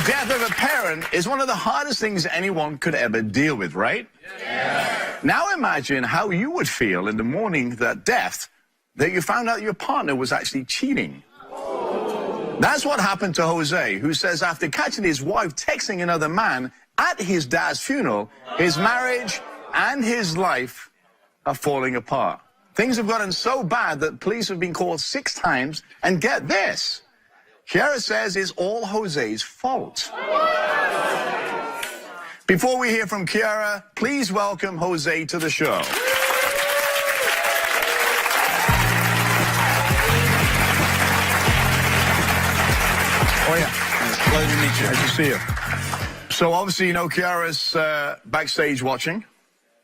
death of a parent is one of the hardest things anyone could ever deal with, right? Yeah. Now imagine how you would feel in the morning that you found out your partner was actually cheating. That's what happened to Jose, who says after catching his wife texting another man at his dad's funeral, his marriage and his life are falling apart. Things have gotten so bad that police have been called 6 times, and get this, Kiara says it's all Jose's fault. Before we hear from Kiara, please welcome Jose to the show. Oh, yeah. Pleasure to meet you. Nice to see you. So, obviously, you know Kiara's backstage watching.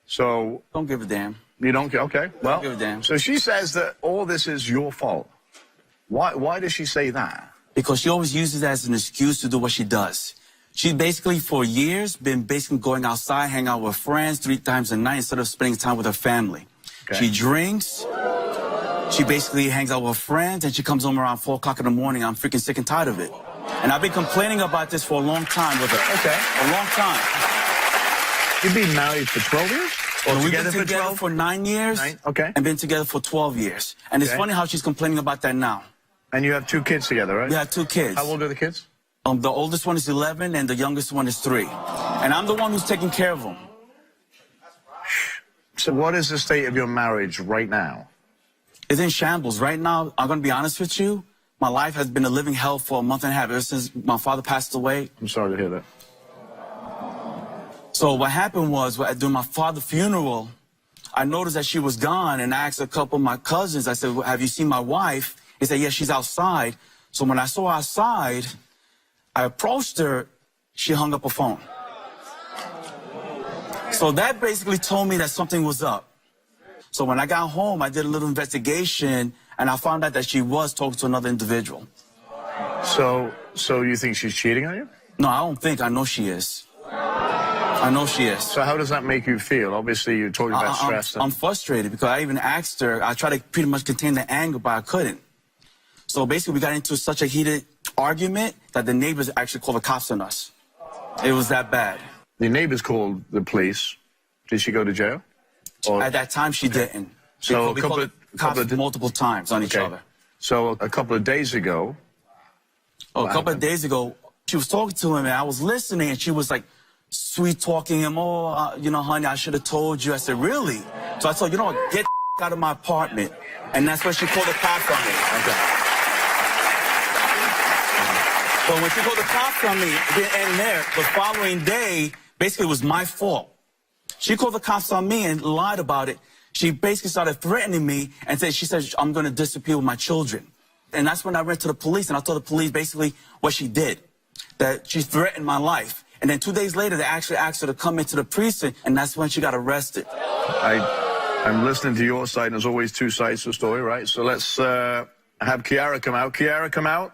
So... Don't give a damn. You don't care? Okay. Well, don't give a damn. So she says that all this is your fault. Why does she say that? Because she always uses that as an excuse to do what she does. She basically, for years, been basically going outside, hang out with friends 3 times a night instead of spending time with her family. Okay. She drinks. She basically hangs out with friends, and she comes home around 4 o'clock in the morning. I'm freaking sick and tired of it. And I've been complaining about this for a long time with her. Okay. A long time. You've been married for 12 years? Or we've been together for 9 years. Okay. And been together for 12 years. And it's funny how she's complaining about that now. And you have 2 kids together, right? We have 2 kids. How old are the kids? The oldest one is 11 and the youngest one is 3. And I'm the one who's taking care of them. So what is the state of your marriage right now? It's in shambles. Right now, I'm going to be honest with you, my life has been a living hell for a month and a half ever since my father passed away. I'm sorry to hear that. So what happened was, during my father's funeral, I noticed that she was gone, and I asked a couple of my cousins, I said, well, have you seen my wife? He said, yeah, she's outside. So when I saw her outside, I approached her, she hung up her phone. So that basically told me that something was up. So when I got home, I did a little investigation, and I found out that she was talking to another individual. So you think she's cheating on you? No, I don't think. I know she is. I know she is. So how does that make you feel? Obviously, you're talking about stress. I'm frustrated because I even asked her. I tried to pretty much contain the anger, but I couldn't. So basically, we got into such a heated argument that the neighbors actually called the cops on us. It was that bad. The neighbors called the police. Did she go to jail? Or... At that time, she didn't. So we called the cops multiple times on each other. So a couple of days ago... Oh, a couple of days ago, she was talking to him, and I was listening, and she was like, sweet-talking him. Oh, you know, honey, I should have told you. I said, really? So I told her, you know what, get out of my apartment. And that's when she called the cops on me. Okay. So when she called the cops on me, it didn't end there. The following day, basically, it was my fault. She called the cops on me and lied about it. She basically started threatening me and she said, I'm going to disappear with my children. And that's when I went to the police, and I told the police basically what she did, that she threatened my life. And then 2 days later, they actually asked her to come into the precinct, and that's when she got arrested. I'm listening to your side, and there's always 2 sides to the story, right? So let's have Kiara come out. Kiara, come out.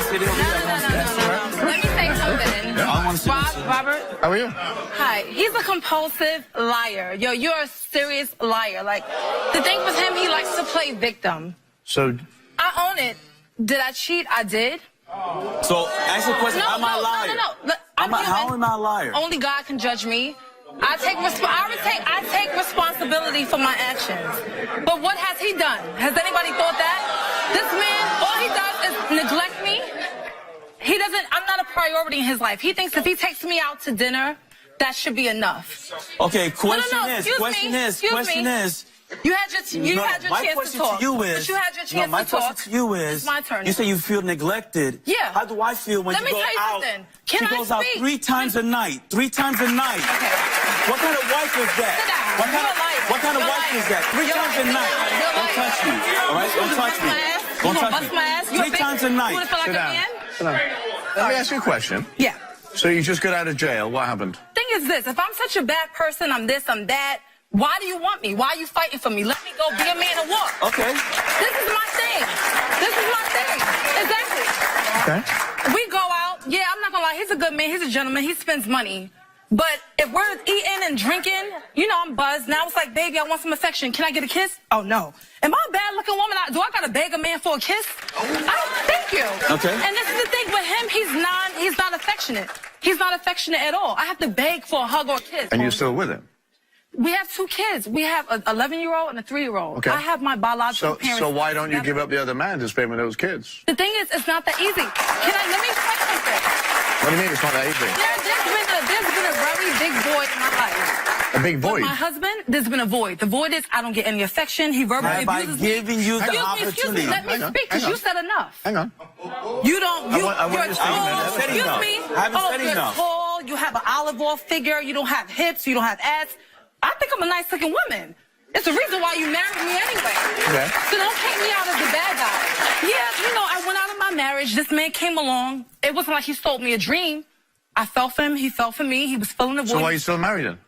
Let me say something. Robert? How are you? Hi. He's a compulsive liar. Yo, you're a serious liar. Like, the thing with him, he likes to play victim. So... I own it. Did I cheat? I did. So, ask the question, am I a liar? No. How am I a liar? Only God can judge me. I take responsibility for my actions. But what has he done? Has anybody thought that? This man, all he does is neglect me. I'm not a priority in his life. He thinks if he takes me out to dinner, that should be enough. Okay, question is, you had your chance to talk. My question to you is, My turn. You say you feel neglected. Yeah. How do I feel when you go out? She goes out 3 times a night. 3 times a night. Okay. What kind of wife is that? Sit down. What kind of wife is that? 3 times a night. Don't touch me. All right? Don't touch me. Don't touch me. 3 times a night. Sit down. Let me ask you a question. Yeah. So you just got out of jail. What happened? Thing is this. If I'm such a bad person, I'm this, I'm that, why do you want me? Why are you fighting for me? Let me go be a man and walk. Okay. This is my thing. Exactly. Okay. We go out. Yeah, I'm not going to lie. He's a good man. He's a gentleman. He spends money. But if we're eating and drinking, You know, I'm buzzed. Now it's like, baby, I want some affection. Can I get a kiss? Oh, no. Am I a bad-looking woman? Do I got to beg a man for a kiss? Thank you. Okay. And this is the thing with him. He's not affectionate. He's not affectionate at all. I have to beg for a hug or a kiss. And you're still with him? We have 2 kids. We have an 11-year-old and a 3-year-old. Okay. I have my biological parents. So why don't you together. give up the other man to spend with those kids? The thing is, it's not that easy. Let me explain something. What do you mean it's not that easy? There's been a very big void in my life. A big void? With my husband, there's been a void. The void is I don't get any affection. He verbally By abuses me. giving you the Excuse me, opportunity. let me speak, because you said enough. Hang on. You don't, I want you're you to speak. tall, said excuse enough. me. I haven't said you're enough. tall, you have an olive oil figure, you don't have hips, you don't have ass. I think I'm a nice looking woman. It's the reason why you married me anyway. Okay. So don't paint me out as the bad guy. Yeah, you know, I went out of my marriage. This man came along. It wasn't like he stole me a dream. I fell for him. He fell for me. He was filling the void. So why are you still married then?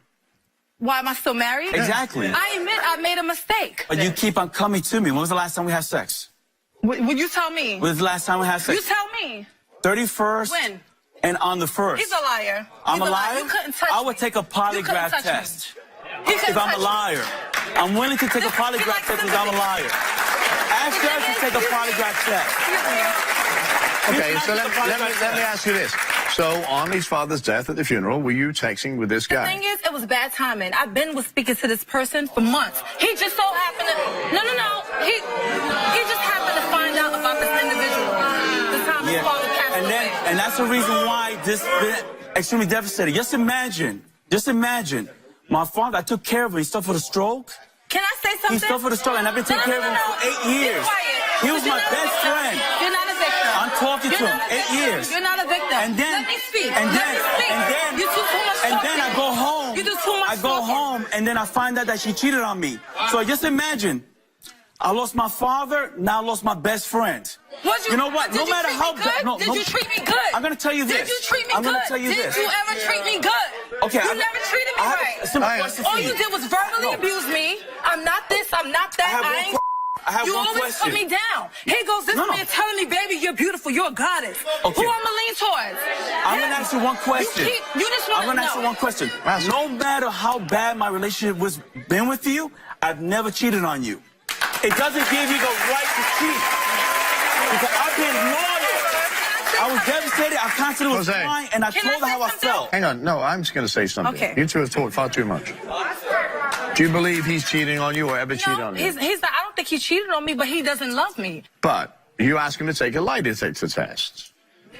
Why am I still married? Exactly. I admit I made a mistake. But you keep on coming to me. When was the last time we had sex? Would you tell me? When was the last time we had sex? You tell me. 31st. When? And on the 1st. He's a liar. I'm He's a liar? You couldn't touch I would me. take a You couldn't polygraph touch me. test. He couldn't If I'm a touch me. liar. I'm willing to take a This could be polygraph like test because I'm a liar. Ask her to take a polygraph test. Okay, so let me ask you this. So on his father's death at the funeral, were you texting with this The guy? thing is, it was bad timing. I've been speaking to this person for months. He just so happened to... No. He just happened to find out about this individual. The time his father passed away. And that's the reason why this been extremely devastating. Just imagine, my father, I took care of him. He suffered a stroke. Can I say something? He suffered a stroke, and I've been taking care of him for 8 years. Be quiet. He was You're my not a best victim. friend. You're not a victim. I'm talking to You're him. not a 8 victim. years. You're not a victim. And then, Let me speak. and Let then, me speak. and then, You do too much and then I talking. go home. You do too much I go talking. home, and then I find out that she cheated on me. So just imagine, I lost my father, now I lost my best friend. You know what? Did you treat me good? Did you treat me good? I'm gonna tell you this. Did you treat me I'm good? gonna tell you this. Did you ever treat me good? Okay, You never treated me I have right. a simple question for All you did was verbally abuse me. I'm not this, I'm not that. I have You one always question. put me down. Here goes this No. man telling me, baby, you're beautiful, you're a goddess. Okay. Who I'ma lean towards? I'm gonna ask you one question. You just want I'm gonna ask you one question. No matter how bad my relationship was been with you, I've never cheated on you. It doesn't give you the right to cheat. Because I've been loyal. I was devastated. I constantly was Jose. crying, and I Can told I her how I say something? felt. Hang on. No, I'm just going to say something. Okay. You two have talked far too much. Do you believe he's cheating on you or ever cheated on you? He's not, I don't think he cheated on me, but he doesn't love me. But you ask him to take a lie detector test.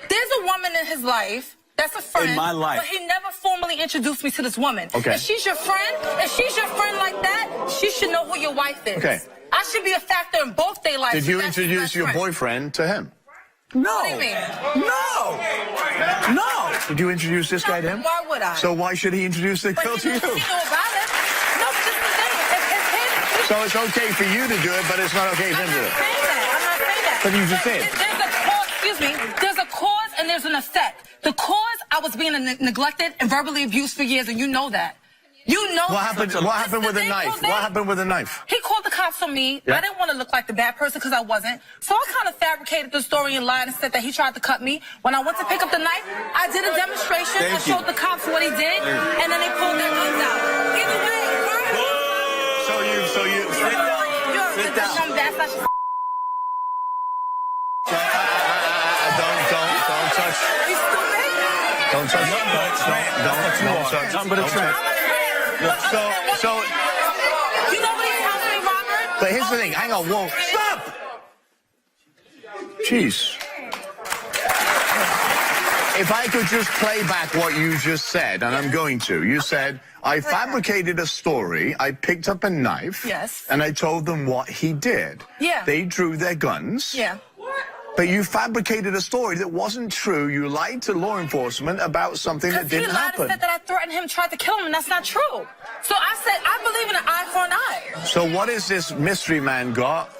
There's a woman in his life that's a friend. In my life. But he never formally introduced me to this woman. Okay. If she's your friend like that, she should know who your wife is. Okay. I should be a factor in both their lives. Did you That's his introduce best your friend. boyfriend to him? No. What do you mean? No. Did you introduce this guy to him? Why would I? So why should he introduce the But girl he to you? knew about it. No, but this is the thing. It's him. So it's okay for you to do it, but it's not okay for him to do it. I'm not saying that. But you just said. There's a cause, excuse me, there's a cause and there's an effect. The cause, I was being neglected and verbally abused for years, and you know that. You know What happened? that. What happened with This a is the knife? thing, What Jose. happened with a knife? He called the cops on me. Yeah. I didn't want to look like the bad person because I wasn't. So I kind of fabricated the story and lied and said that he tried to cut me. When I went to pick up the knife, I did a demonstration. I Thank you. showed the cops what he did, and then they pulled their guns out. Either way, So you. Sit down. you're Sit down. Don't touch. You stupid? Don't touch. Don't touch. Nothing but a trend. So. You know what he tells me, Robert? But here's the thing. Hang on. Whoa. Stop. Jeez. If I could just play back what you just said, and I'm going to. You said, I fabricated a story, I picked up a knife, Yes. and I told them what he did. Yeah. They drew their guns. Yeah. But you fabricated a story that wasn't true. You lied to law enforcement about something that Because he didn't lied happen. and said that I threatened him, tried to kill him, and that's not true. So I said, I believe in an eye for an eye. So what is this mystery man got?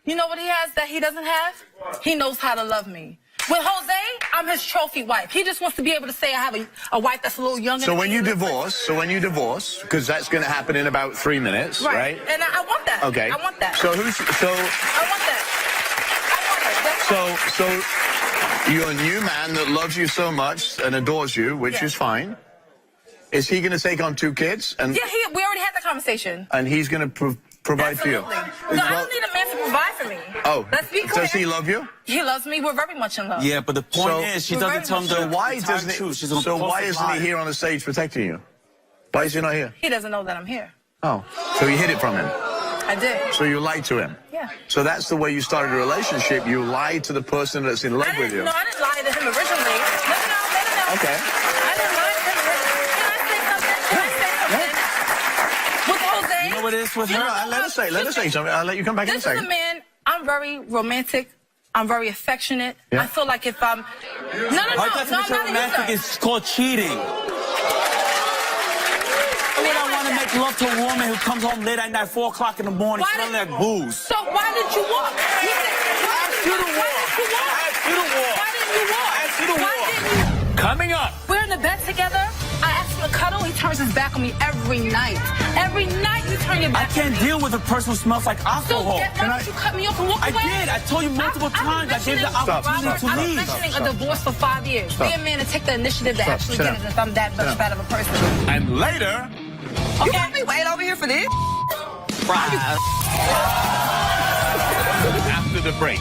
You know what he has that he doesn't have? He knows how to love me. With Jose, I'm his trophy wife. He just wants to be able to say I have a wife that's a little younger So than when me. you divorce, because that's going to happen in about 3 minutes, right? And I want that. Okay. I want that. So I want that. I want it. So your new man that loves you so much and adores you, which Yes. is fine, Is he going to take on 2 kids? And Yeah, we already had that conversation. And he's going to provide for you? Absolutely. No, I don't need a man to provide for me. Oh, let's be clear. Does he love you? He loves me. We're very much in love. Yeah, but the point is, she doesn't tell him the Why entire doesn't truth. She's so why isn't he here on the stage protecting you? Why is he not here? He doesn't know that I'm here. Oh, so you hid it from him. I did. So you lied to him. Yeah. So that's the way you started a relationship. You lied to the person that's in love with you. No, I didn't lie to him originally. No. Okay. I didn't lie to him originally. Can I say something? With Jose? You know what it is with her? Let her say something. I'll let you come back in a This is second. a man, I'm very romantic. I'm very affectionate. Yeah. I feel like if I'm... No, Her definition of romantic is called cheating. I mean, I want to make love to a woman who comes home late at night, 4 o'clock in the morning, smelling like booze. So why did you walk? He said, Ask you to walk. Ask you to walk. Why didn't you walk? Ask you to Why walk. didn't you? Coming up. We're in the bed together. I ask him to cuddle. He turns his back on me every night. Every night you turn your I back can't on me. deal with a person who smells like So alcohol. why don't you cut me off and walk I away? did. I told you multiple times. I gave the opportunity to I've been leave. mentioning a divorce for 5 years. Stop. Be a man and take the initiative to Stop. actually Sit get down. it if I'm that much bad of a person. And later, You want me wait over here for this? after the break.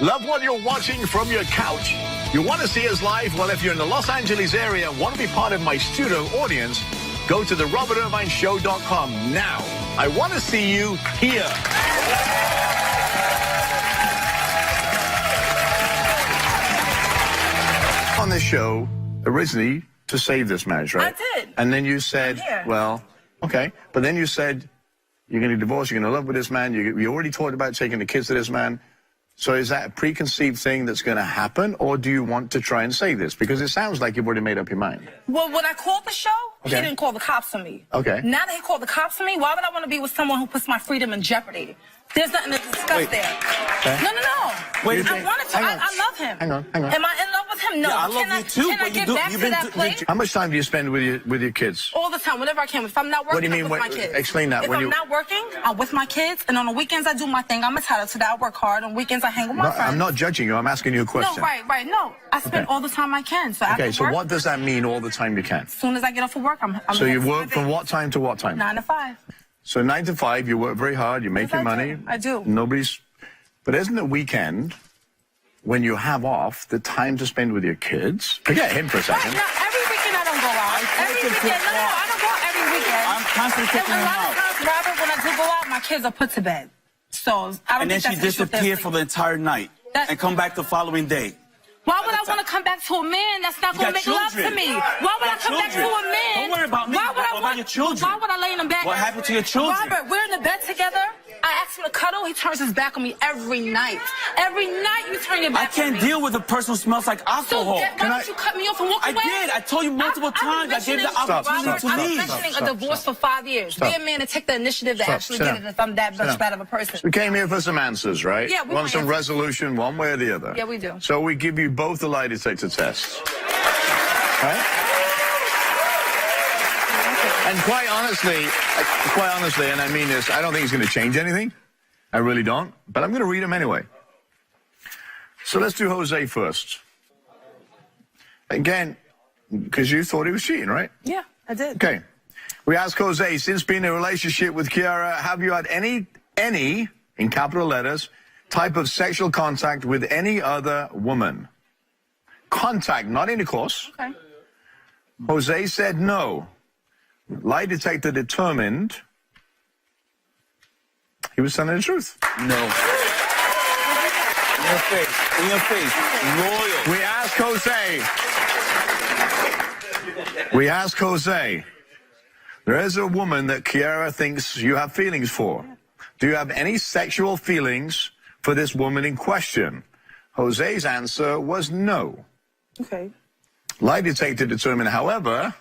Love what you're watching from your couch? You want to see us live? Well, if you're in the Los Angeles area and want to be part of my studio audience, go to therobertirvineshow.com now. I want to see you here. On this show, originally, to save this marriage, right? I did. And then you said, I'm here. well, okay. But then you said, you're going to divorce, you're going to live with this man. You already talked about taking the kids to this man. So is that a preconceived thing that's going to happen, or do you want to try and say this? Because it sounds like you've already made up your mind. Well, when I called the show, Okay. he didn't call the cops on me. Okay. Now that he called the cops on me, why would I want to be with someone who puts my freedom in jeopardy? There's nothing to discuss Wait. there. Okay. No. Wait, I wanted to. hang on. I love him. Hang on. Am I in love with him? No. Yeah, I love can you too, Can I but you get do- back you've to been that do- place? How much time do you spend with your kids? All the time, whenever I can. If I'm not working, What do you mean, I'm with my what- kids. explain that, If when I'm you- not working, I'm with my kids, and on the weekends I do my thing. I'm entitled to that. I work hard. On weekends I hang with my No, friends. I'm not judging you. I'm asking you a No, question. right. No, I spend Okay. all the time I can. So Okay, after so work, what does that mean all the time you can? as soon as I get off of work, I'm So you home for work my from baby. what time to what time? 9 to 5. So 9 to 5, you work very hard, you make Yes, your I money. do. I do. Nobody's... But isn't the weekend, when you have off, the time to spend with your kids? Forget him for a Right, second. now, every weekend I don't go out. Every take weekend, him no, out. I don't go out every weekend. I'm constantly And taking a him lot out. of times, Robert, when I do go out, my kids are put to bed. So I don't And then think she that's an issue with their disappeared for the sleep. entire night and come back the following day. Why would I want to come back to a man that's not You going to got make love to children. me? Why would You I got come back to a children. man? Don't worry about me. Why would What I about want your children? Why would I lay in the bed? What happened to your children? Robert, we're in the bed together. I ask him to cuddle. He turns his back on me every night. Every night you turn your I back on me. can't deal with a person who smells like So alcohol. why don't you cut me off and walk I away? did. I told you multiple times. I gave the opportunity to I've been leave. mentioning Stop, a divorce stop. for 5 years. Stop. Be a man and take the initiative to Stop. actually Sit get down. it if I'm that Sit much down. bad of a person. We came here for some answers, right? Yeah, we want want some answers. resolution one way or the other. Yeah, we do. So we give you both the lie detector tests. Right? And quite honestly, and I mean this, I don't think it's going to change anything. I really don't. But I'm going to read them anyway. So let's do Jose first. Again, because you thought he was cheating, right? Yeah, I did. Okay. We asked Jose, since being in a relationship with Kiara, have you had any, in capital letters, type of sexual contact with any other woman? Contact, not intercourse. Okay. Jose said no. Lie detector determined he was telling the truth. No. In your face. In your face. Loyal. We asked Jose. There is a woman that Kiara thinks you have feelings for. Do you have any sexual feelings for this woman in question? Jose's answer was no. Okay. Lie detector determined, however,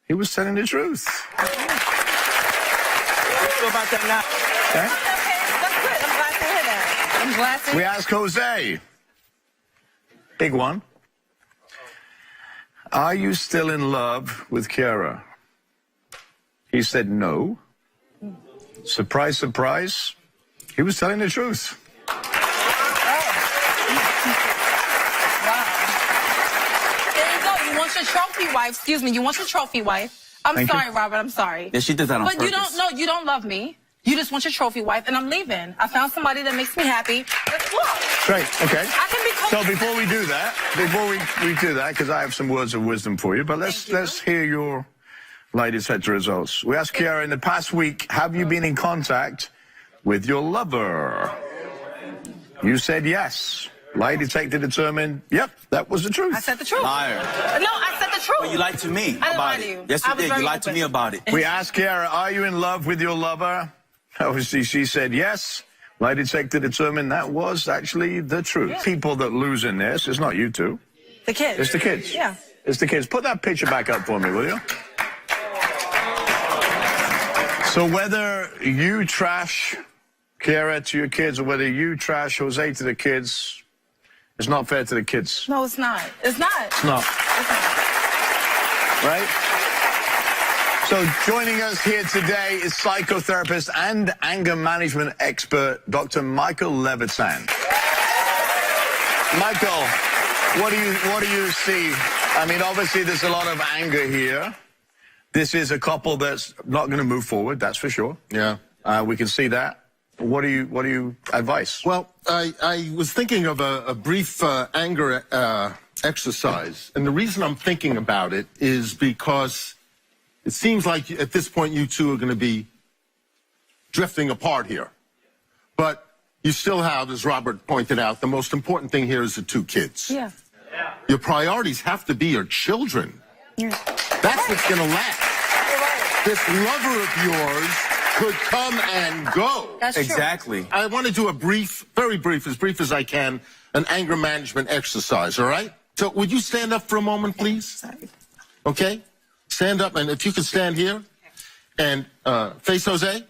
he was telling the truth. How do you feel about that now? Okay? That's good. I'm glad to hear that. I'm glad to We hear asked Jose. Big one. Are you still in love with Kiara? He said no. Surprise, surprise. He was telling the truth. There you go. You trophy wife. Excuse me. You want your trophy wife. I'm Thank sorry, you. Robert. I'm sorry. Yeah, she did that on but purpose. you don't love me. You just want your trophy wife, and I'm leaving. I found somebody that makes me happy. Let's walk. Great, okay. I can be So before we do that, because I have some words of wisdom for you, but let's hear your lie detector results. We asked Kiara, in the past week, have you been in contact with your lover? You said yes. Lie detector determined, yep, that was the truth. I said the truth. Liar. No, I said the truth. But you lied to me I didn't lie about to it. you. Yes, I you was did. You very lied to open. me about it. We asked Kiara, are you in love with your lover? Obviously, she said yes. Lie detector determined that was actually the truth. Yeah. People that lose in this, it's not you two. The kids. It's the kids. Yeah. It's the kids. Put that picture back up for me, will you? So whether you trash Kiara to your kids or whether you trash Jose to the kids, it's not fair to the kids. No, it's not. It's not. It's not. Right? So joining us here today is psychotherapist and anger management expert, Dr. Michael Levitan. Michael, what do you see? I mean, obviously there's a lot of anger here. This is a couple that's not going to move forward, that's for sure. Yeah. We can see that. What do you advise? Well, I was thinking of a brief anger exercise. And the reason I'm thinking about it is because it seems like at this point you two are going to be drifting apart here. But you still have, as Robert pointed out, the most important thing here is the two kids. Yeah. Your priorities have to be your children. Yeah. That's what's going to last. This lover of yours could come and go. That's true. Exactly. I want to do a brief, very brief, as brief as I can, an anger management exercise, all right? So would you stand up for a moment, please? Sorry. Okay? Stand up, and if you could stand here and face Jose,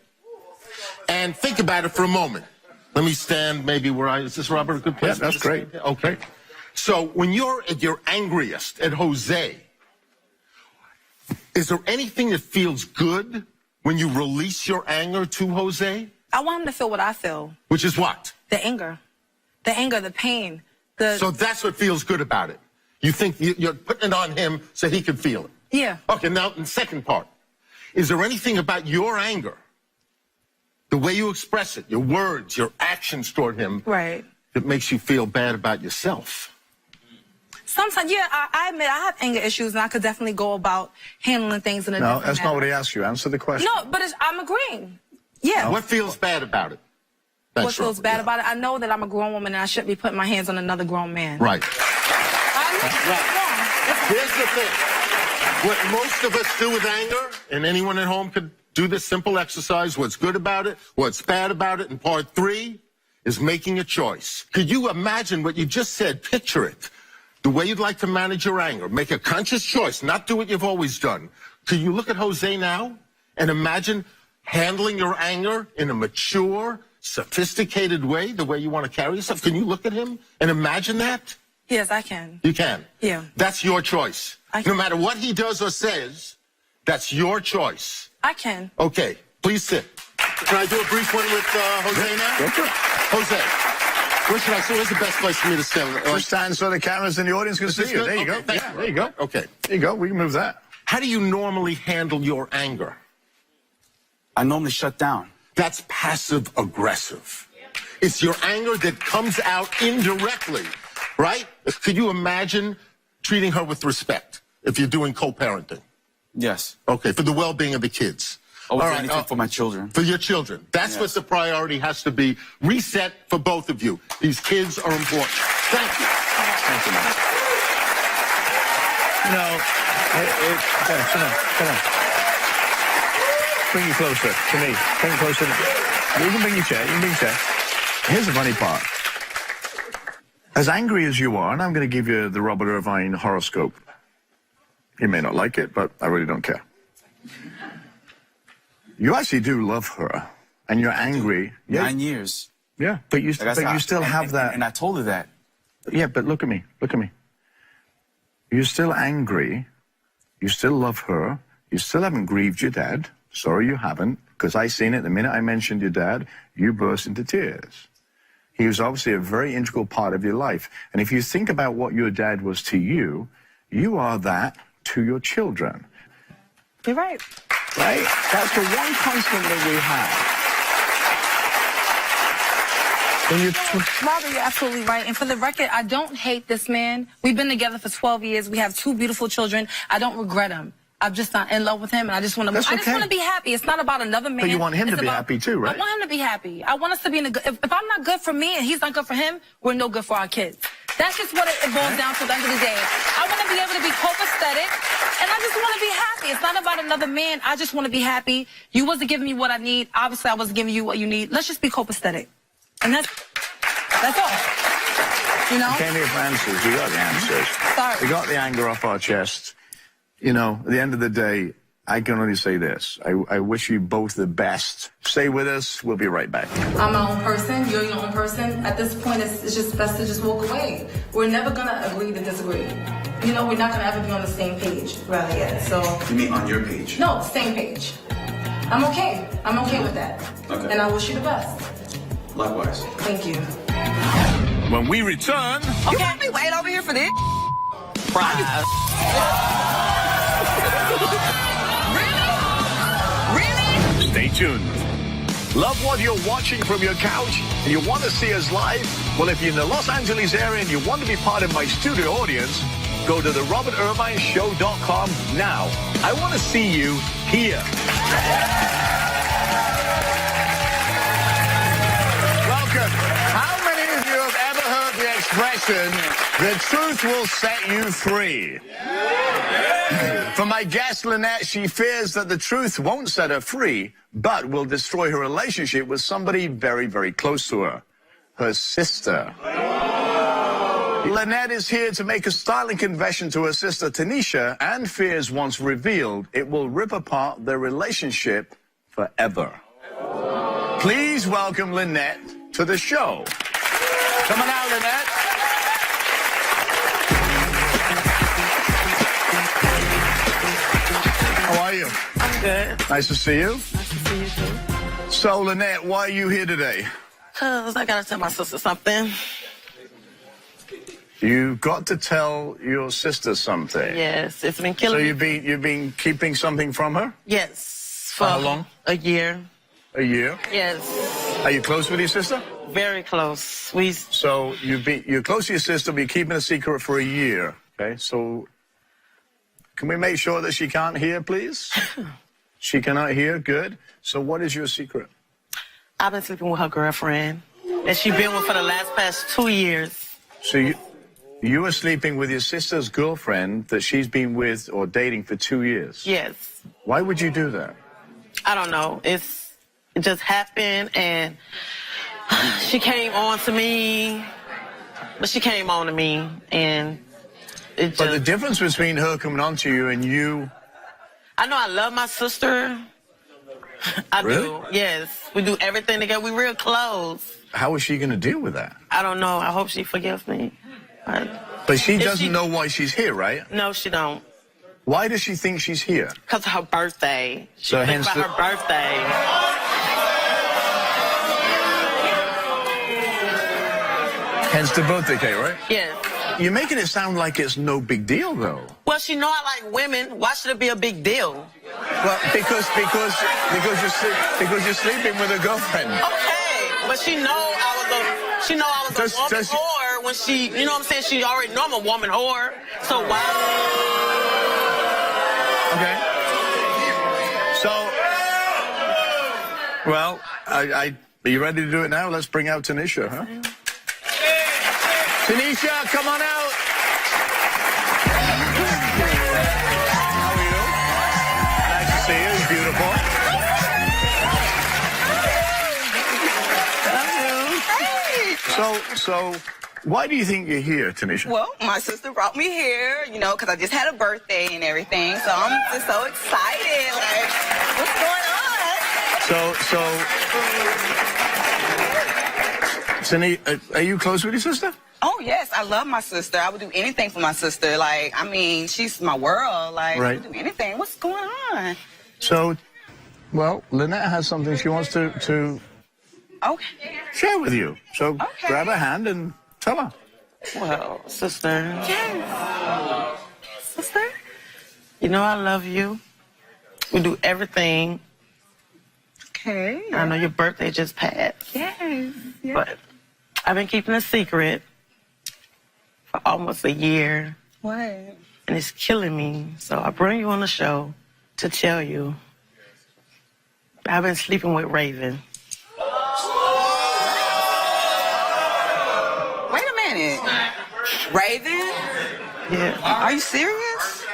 and think about it for a moment. Let me stand maybe where is this, Robert, a good place? Yeah, that's great. Okay. So when you're at your angriest at Jose, is there anything that feels good when you release your anger to Jose? I want him to feel what I feel. Which is what? The anger, the pain, So that's what feels good about it. You think you're putting it on him so he can feel it. Yeah. Okay, now the second part. Is there anything about your anger, the way you express it, your words, your actions toward him, Right. that makes you feel bad about yourself? Sometimes, yeah, I admit I have anger issues, and I could definitely go about handling things in a No, different that's manner. not what he asked you. Answer the question. No, but I'm agreeing. Yeah. What feels bad about it? What That's feels right, bad yeah. about it? I know that I'm a grown woman, and I shouldn't be putting my hands on another grown man. Right. I know. Right. Here's the thing. What most of us do with anger, and anyone at home could do this simple exercise, what's good about it, what's bad about it, and part 3 is making a choice. Could you imagine what you just said? Picture it. The way you'd like to manage your anger. Make a conscious choice, not do what you've always done. Could you look at Jose now and imagine handling your anger in a mature, sophisticated way, the way you want to carry yourself? Can you look at him and imagine that? Yes, I can. You can. Yeah. That's your choice. I can. No matter what he does or says, that's your choice. I can. Okay, please sit. Can I do a brief one with Jose now? Go for it. Jose, where should I sit? Where's the best place for me to stand? Just stand so the cameras in the audience can see this you. good? There you Okay, go. thank Yeah, you. there you go. Okay. There you go. We can move that. How do you normally handle your anger? I normally shut down. That's passive aggressive. It's your anger that comes out indirectly, right? Could you imagine treating her with respect if you're doing co-parenting? Yes. Okay, for the well-being of the kids. I would do anything for my children. For your children. That's what the priority has to be. Reset for both of you. These kids are important. Thank you. Thank you, man. No. Come on. Bring you closer to me. Bring you closer. You can bring your chair. You can bring your chair. Here's the funny part. As angry as you are, and I'm going to give you the Robert Irvine horoscope. You may not like it, but I really don't care. You actually do love her, and you're angry. Yeah. 9 years. Yeah, but you still have that. And I told her that. Yeah, but look at me. Look at me. You're still angry. You still love her. You still haven't grieved your dad. Sorry you haven't, because I seen it the minute I mentioned your dad, you burst into tears. He was obviously a very integral part of your life. And if you think about what your dad was to you, you are that to your children. You're right. Right? That's the one constant that we have. Robert, you're absolutely right. And for the record, I don't hate this man. We've been together for 12 years. We have 2 beautiful children. I don't regret him. I'm just not in love with him, and I just want to. That's I just okay. want to be happy. It's not about another man. But you want him It's to be about- happy too, right? I want him to be happy. I want us to be in a good. If I'm not good for me and he's not good for him, we're no good for our kids. That's just what it boils down to at the end of the day. I want to be able to be copacetic, and I just want to be happy. It's not about another man. I just want to be happy. You wasn't giving me what I need. Obviously, I wasn't giving you what you need. Let's just be copacetic, and that's all. You know. Came here for answers. We got the answers. Sorry. We got the anger off our chest. You know, at the end of the day, I can only say this. I wish you both the best. Stay with us. We'll be right back. I'm my own person. You're your own person. At this point, it's just best to just walk away. We're never gonna agree to disagree. You know, we're not gonna ever be on the same page, rather yet. So. You mean on your page? No, same page. I'm okay. I'm okay with that. Okay. And I wish you the best. Likewise. Thank you. When we return, You got me wait over here for this? Really? stay tuned. Love what you're watching from your couch and you want to see us live? Well, if you're in the Los Angeles area and you want to be part of my studio audience, go to therobertirvineshow.com now. I want to see you here. Welcome. How many of you have ever heard the expression, the truth will set you free? For my guest, Lynette, she fears that the truth won't set her free, but will destroy her relationship with somebody very, very close to her sister. Lynette is here to make a styling confession to her sister, Tanisha, and fears once revealed, it will rip apart their relationship forever. Please welcome Lynette to the show. Come on out, Lynette. How are you? I'm good. Nice to see you. Nice to see you too. So, Lynette, why are you here today? Cause I gotta tell my sister something. You got to tell your sister something. Yes, it's been So killing me. you've been keeping something from her? Yes. For how long? A year. A year? Yes. Are you close with your sister? Very close. So you're close to your sister, but you're keeping a secret for a year. Okay, so can we make sure that she can't hear, please? She cannot hear? Good. So what is your secret? I've been sleeping with her girlfriend. And she's been with for the past 2 years. So you were sleeping with your sister's girlfriend that she's been with or dating for 2 years? Yes. Why would you do that? I don't know. It just happened and she came on to me. But she came on to me and it just... But the difference between her coming on to you and you... I know I love my sister. I Really? do. Yes. We do everything together. We real close. How is she going to deal with that? I don't know. I hope she forgives me. But she If doesn't she- know why she's here, right? No, she don't. Why does she think she's here? Because of her birthday. She So thinks hence about her birthday. Hence the birthday cake, right? Yes. You're making it sound like it's no big deal, though. Well, she know I like women. Why should it be a big deal? Well, because you're sleeping with a girlfriend. Okay, but she know I was a woman whore when she, you know what I'm saying? She already know I'm a woman whore. So why? Okay. So, well, are you ready to do it now? Let's bring out Tanisha, huh? Tanisha, come on out. How are you? Nice to see you. It's beautiful. So, why do you think you're here, Tanisha? Well, my sister brought me here, you know, because I just had a birthday and everything. So I'm just so excited. Like, what's going on? Tanisha, are you close with your sister? Oh, yes. I love my sister. I would do anything for my sister. Like, I mean, she's my world. Like, I would do anything. What's going on? So, well, Lynette has something she wants to Okay. share with you. So Okay. grab her hand and tell her. Well, sister. Yes. Sister? You know I love you. We do everything. Okay. I know your birthday just passed. Yes. Yes. But I've been keeping a secret for almost a year. What? And it's killing me. So I bring you on the show to tell you I've been sleeping with Raven. Wait a minute. Raven? Yeah. Are you serious?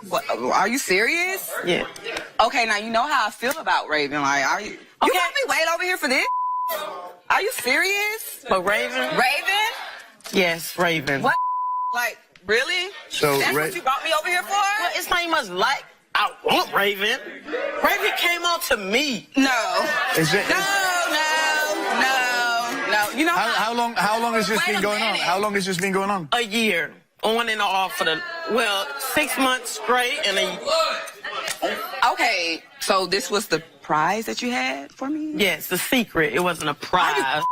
What? Are you serious? Yeah. Okay, now you know how I feel about Raven. Like, are you? You Okay. want me wait over here for this? Are you serious? But Raven? Raven? Yes, Raven. What? Like, really? So, That's what you brought me over here for? Well, it's not even much like I want Raven. Raven came on to me. No. Is it? No. You know How long has this Wait been a going on? minute. How long has this been going on? A year. On and off for 6 months straight and Okay, so this was the prize that you had for me? yes, the secret. It wasn't a prize.